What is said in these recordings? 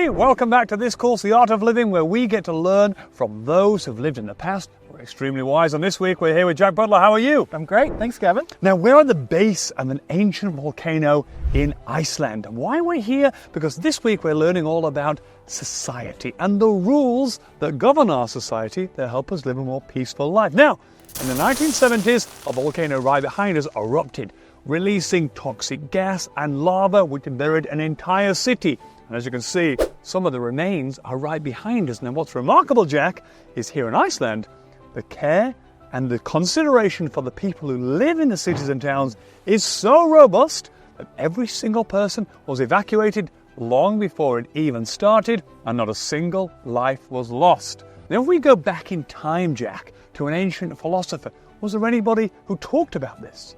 everybody, welcome back to this course, The Art of Living, where we get to learn from those who've lived in the past. We're extremely wise, and this week we're here with Jack Butler. How are you? I'm great, thanks Gavin. Now we're at the base of an ancient volcano in Iceland. And why we're here? Because this week we're learning all about society and the rules that govern our society that help us live a more peaceful life. Now, in the 1970s, a volcano right behind us erupted, releasing toxic gas and lava which buried an entire city. And as you can see, some of the remains are right behind us. Now what's remarkable, Jack, is here in Iceland, the care and the consideration for the people who live in the cities and towns is so robust that every single person was evacuated long before it even started, and not a single life was lost. Now if we go back in time, Jack, to an ancient philosopher, was there anybody who talked about this?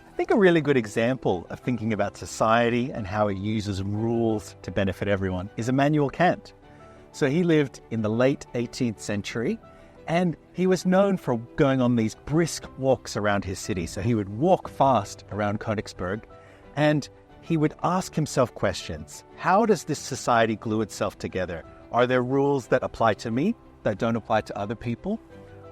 I think a really good example of thinking about society and how it uses rules to benefit everyone is Immanuel Kant. So he lived in the late 18th century, and he was known for going on these brisk walks around his city. So he would walk fast around Königsberg, and he would ask himself questions. How does this society glue itself together? Are there rules that apply to me that don't apply to other people?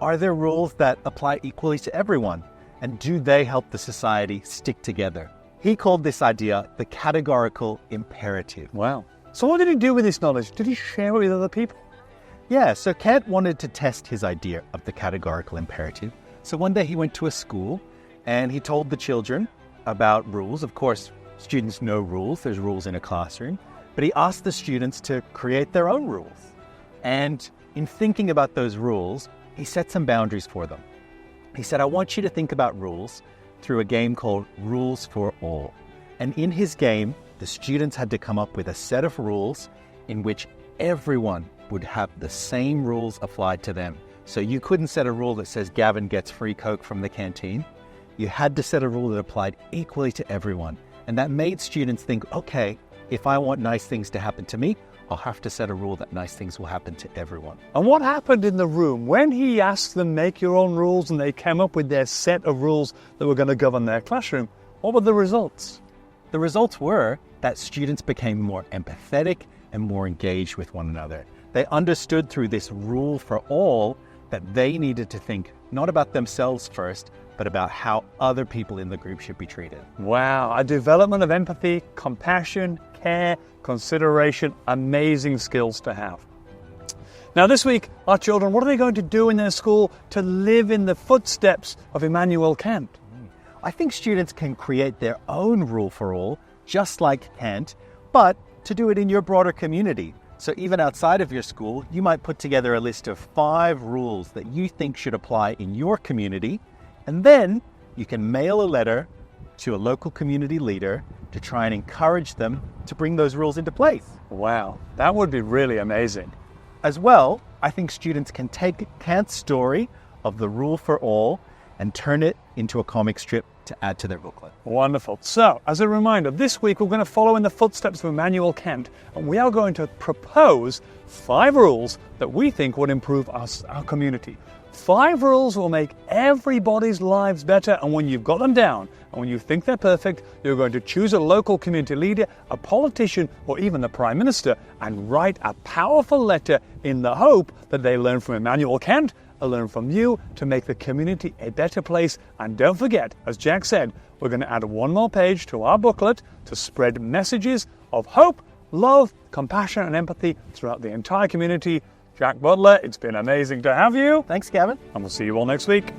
Are there rules that apply equally to everyone? And do they help the society stick together? He called this idea the categorical imperative. Wow. So what did he do with this knowledge? Did he share it with other people? Yeah, so Kant wanted to test his idea of the categorical imperative. So one day he went to a school and he told the children about rules. Of course, students know rules. There's rules in a classroom. But he asked the students to create their own rules. And in thinking about those rules, he set some boundaries for them. He said, I want you to think about rules through a game called Rules for All. And in his game, the students had to come up with a set of rules in which everyone would have the same rules applied to them. So you couldn't set a rule that says Gavin gets free Coke from the canteen. You had to set a rule that applied equally to everyone. And that made students think, okay, if I want nice things to happen to me, I'll have to set a rule that nice things will happen to everyone. And what happened in the room when he asked them make your own rules and they came up with their set of rules that were going to govern their classroom? What were the results? The results were that students became more empathetic and more engaged with one another. They understood through this rule for all that they needed to think not about themselves first, but about how other people in the group should be treated. Wow, a development of empathy, compassion, care, consideration, amazing skills to have. Now this week, our children, what are they going to do in their school to live in the footsteps of Immanuel Kant? I think students can create their own rule for all, just like Kant, but to do it in your broader community. So even outside of your school, you might put together a list of 5 rules that you think should apply in your community, and then you can mail a letter to a local community leader to try and encourage them to bring those rules into place. Wow, that would be really amazing. As well, I think students can take Kant's story of the rule for all and turn it into a comic strip to add to their booklet. Wonderful. So, as a reminder, this week we're going to follow in the footsteps of Immanuel Kant, and we are going to propose 5 rules that we think would improve our community. 5 rules will make everybody's lives better, and when you've got them down, and when you think they're perfect, you're going to choose a local community leader, a politician, or even the Prime Minister, and write a powerful letter in the hope that they learn from Immanuel Kant, and learn from you to make the community a better place. And don't forget, as Jack said, we're going to add 1 more page to our booklet to spread messages of hope, love, compassion, and empathy throughout the entire community. Jack Butler, it's been amazing to have you. Thanks, Gavin. And we'll see you all next week.